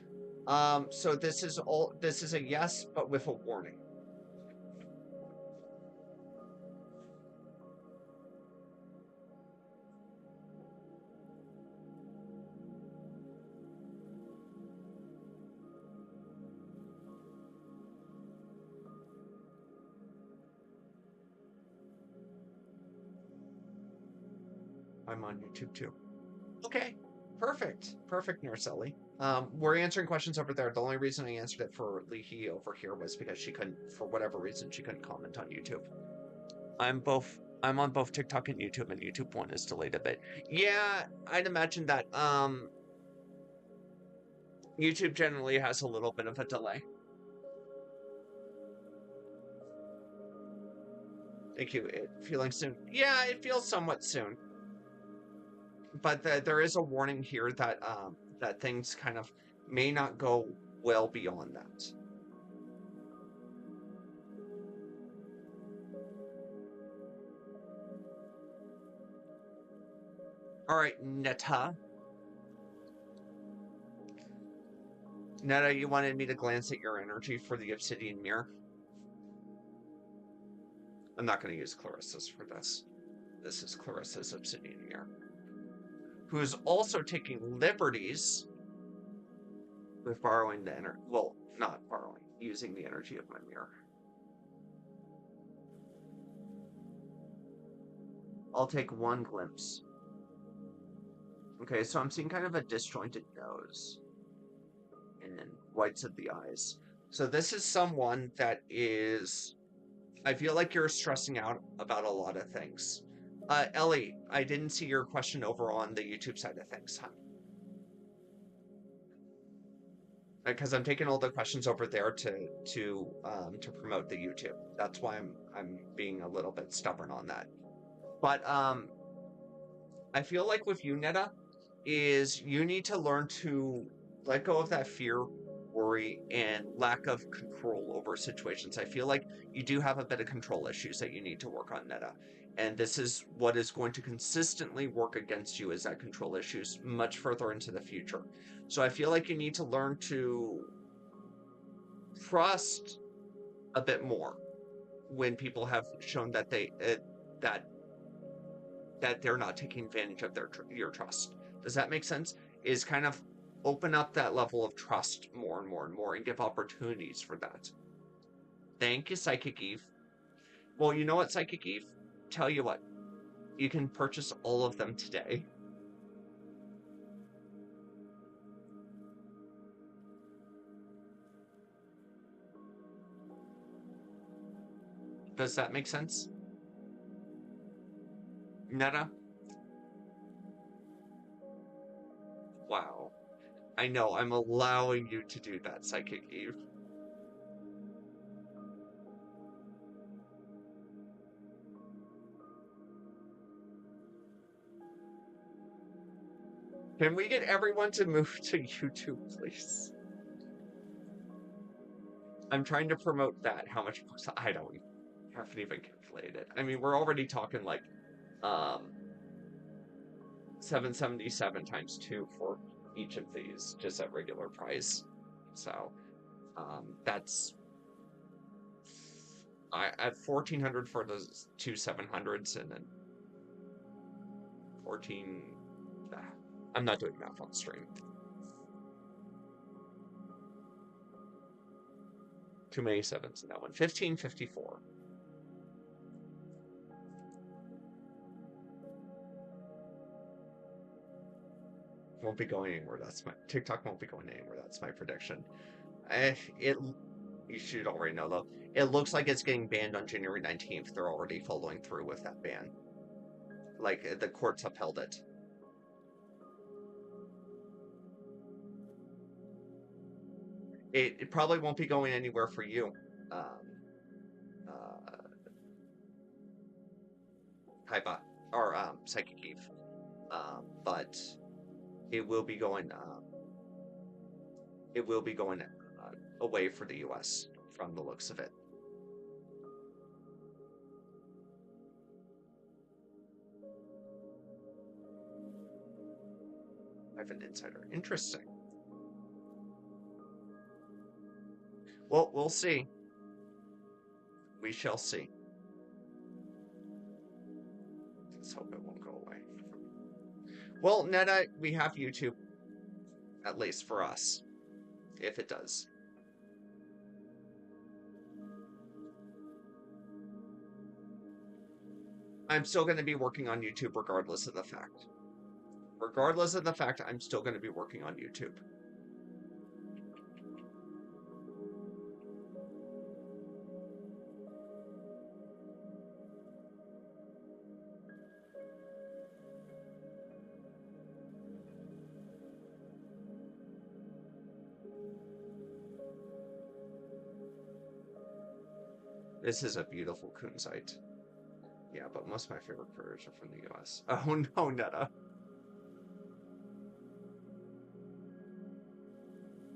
So this is a yes, but with a warning. I'm on YouTube too. Okay, perfect, Nurse Ellie. We're answering questions over there. The only reason I answered it for Leahy over here was because she couldn't, for whatever reason, she couldn't comment on YouTube. I'm on both TikTok and YouTube one is delayed a bit. Yeah, I'd imagine that. YouTube generally has a little bit of a delay. Thank you. Feeling soon? Yeah, it feels somewhat soon. But there is a warning here that that things kind of may not go well beyond that. All right, Netta. Netta, you wanted me to glance at your energy for the obsidian mirror. I'm not going to use Clarissa's for this. This is Clarissa's obsidian mirror, who is also taking liberties with borrowing the energy. Well, not borrowing, using the energy of my mirror. I'll take one glimpse. Okay, so I'm seeing kind of a disjointed nose and whites of the eyes. So this is someone that is, I feel like you're stressing out about a lot of things. Ellie, I didn't see your question over on the YouTube side of things, huh? Because I'm taking all the questions over there to promote the YouTube. That's why I'm being a little bit stubborn on that. But I feel like with you, Netta, is you need to learn to let go of that fear, worry, and lack of control over situations. I feel like you do have a bit of control issues that you need to work on, Netta. And this is what is going to consistently work against you, is that control issues much further into the future. So I feel like you need to learn to trust a bit more when people have shown that that they're not taking advantage of your trust. Does that make sense? Is kind of open up that level of trust more and more and more and give opportunities for that. Thank you, Psychic Eve. Well, you know what, Psychic Eve? Tell you what, you can purchase all of them today. Does that make sense? Netta? Wow. I know, I'm allowing you to do that, Psychic Eve. Can we get everyone to move to YouTube, please? I'm trying to promote that. How much books? I haven't even calculated it. I mean, we're already talking like um 777 times 2 for each of these, just at regular price. So that's at 1,400 for the two 700s, and then 14. I'm not doing math on stream. Too many sevens in that one. 1554. Won't be going anywhere. That's my TikTok won't be going anywhere. That's my prediction. You should already know though. It looks like it's getting banned on January 19th. They're already following through with that ban. Like the courts upheld it. It probably won't be going anywhere for you. Kaiba or Psychic Eve. But it will be going away for the US from the looks of it. I have an insider. Interesting. Well, we'll see. We shall see. Let's hope it won't go away. Well, Netta, we have YouTube. At least for us. If it does. I'm still going to be working on YouTube regardless of the fact. Regardless of the fact, I'm still going to be working on YouTube. This is a beautiful kunzite. Yeah, but most of my favorite critters are from the US. Oh no, Netta.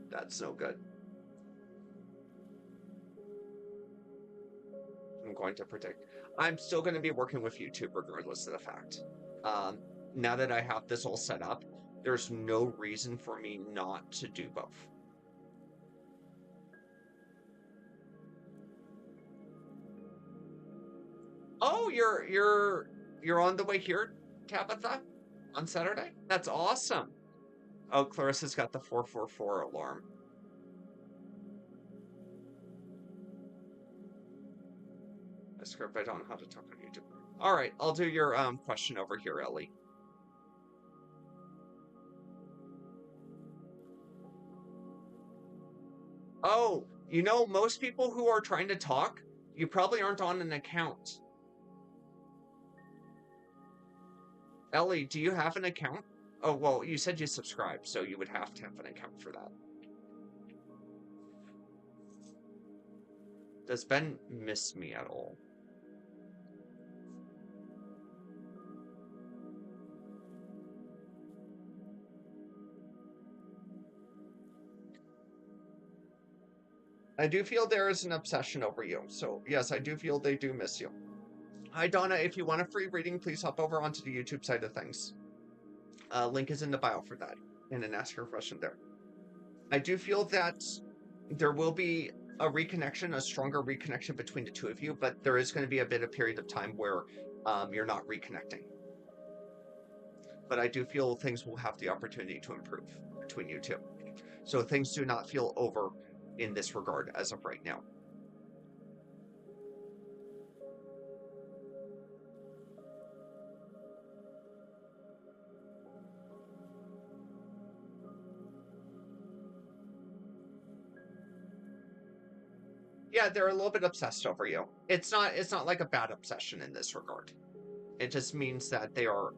That's no good. I'm going to predict. I'm still going to be working with YouTube regardless of the fact. Now that I have this all set up, there's no reason for me not to do both. Oh, you're on the way here, Tabitha, on Saturday? That's awesome. Oh, Clarissa's got the 444 alarm. I script I don't know how to talk on YouTube. All right, I'll do your question over here, Ellie. Oh, you know, most people who are trying to talk, you probably aren't on an account. Ellie, do you have an account? Oh, well, you said you subscribed, so you would have to have an account for that. Does Ben miss me at all? I do feel there is an obsession over you. So, yes, I do feel they do miss you. Hi, Donna. If you want a free reading, please hop over onto the YouTube side of things. Link is in the bio for that. And then ask your question there. I do feel that there will be a reconnection, a stronger reconnection between the two of you, but there is going to be a bit of period of time where you're not reconnecting. But I do feel things will have the opportunity to improve between you two. So things do not feel over in this regard as of right now. Yeah, they're a little bit obsessed over you. It's not like a bad obsession in this regard. It just means that they are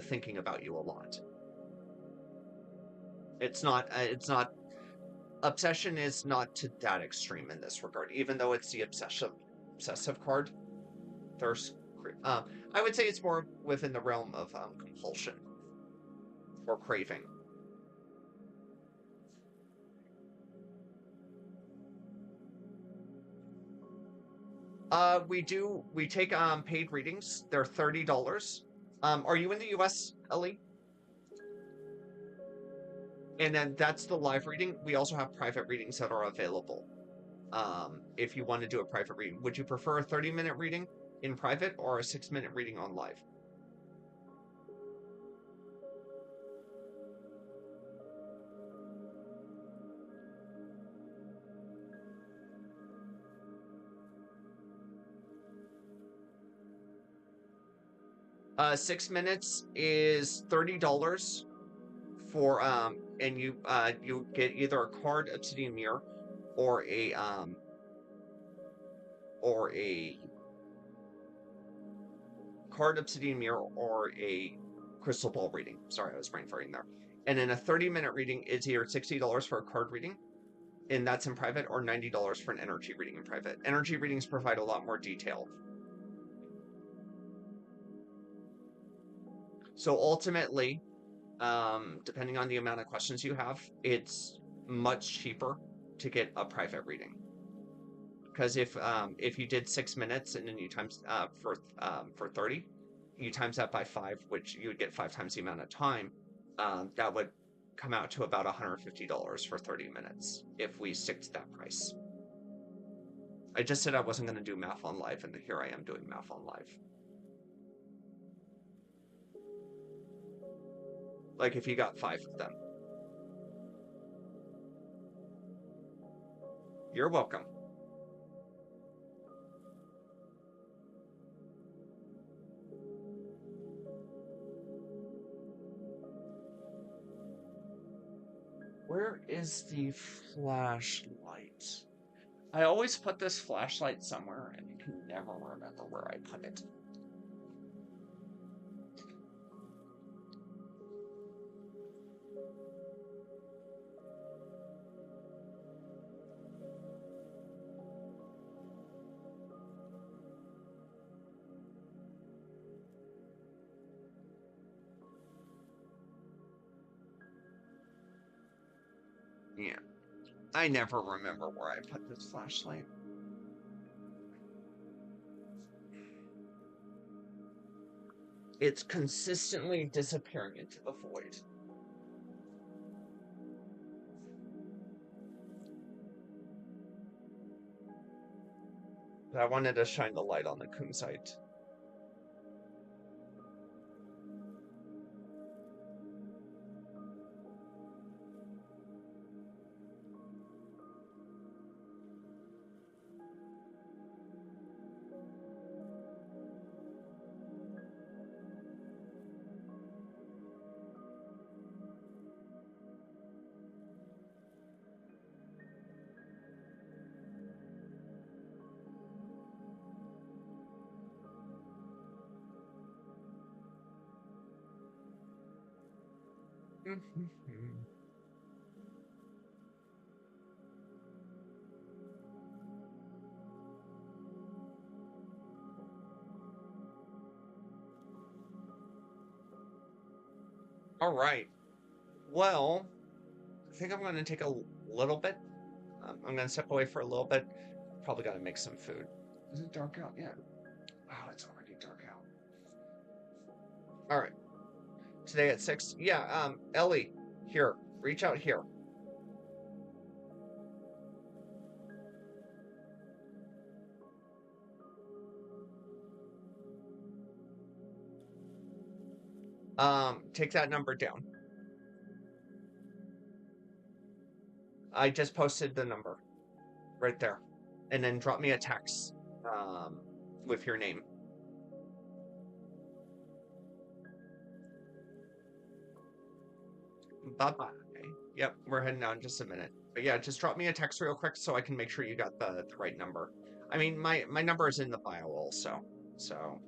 thinking about you a lot. It's not obsession is not to that extreme in this regard, even though it's the obsessive card. There's I would say it's more within the realm of compulsion or craving. We take paid readings. They're $30. Are you in the US, Ellie? And then that's the live reading. We also have private readings that are available. If you want to do a private reading, would you prefer a 30-minute reading in private or a 6-minute reading on live? Uh, 6 minutes is $30 for and you get either a card obsidian mirror or a card obsidian mirror or a crystal ball reading. Sorry, I was brain farting there. And then a 30-minute reading is either $60 for a card reading, and that's in private, or $90 for an energy reading in private. Energy readings provide a lot more detail. So ultimately, depending on the amount of questions you have, it's much cheaper to get a private reading. Because if you did 6 minutes and then you times for 30, you times that by 5, which you would get 5 times the amount of time, that would come out to about $150 for 30 minutes if we stick to that price. I just said I wasn't going to do math on live, and here I am doing math on live. Like if you got 5 of them. You're welcome. Where is the flashlight? I always put this flashlight somewhere and I can never remember where I put it. Yeah, I never remember where I put this flashlight. It's consistently disappearing into the void. I wanted to shine the light on the kunzite. All right. Well, I think I'm going to take a little bit. I'm going to step away for a little bit. Probably got to make some food. Is it dark out yet? Wow, it's already dark out. All right. Today at 6. Yeah, Ellie, here. Reach out here. Take that number down. I just posted the number right there. And then drop me a text with your name. Bye-bye. Yep, we're heading out in just a minute. But yeah, just drop me a text real quick so I can make sure you got the right number. I mean, my number is in the bio also, so...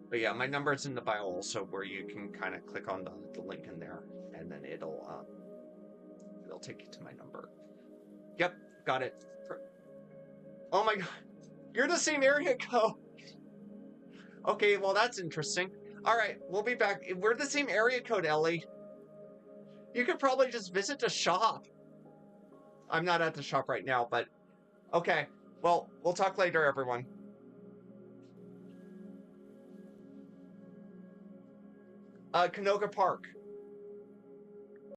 But yeah, my number is in the bio also, where you can kind of click on the link in there, and then it'll take you to my number. Yep, got it. Oh my god, you're the same area code. Okay, well that's interesting. All right, we'll be back. We're the same area code, Ellie. You could probably just visit the shop. I'm not at the shop right now, but okay. Well, we'll talk later, everyone. Canoga Park.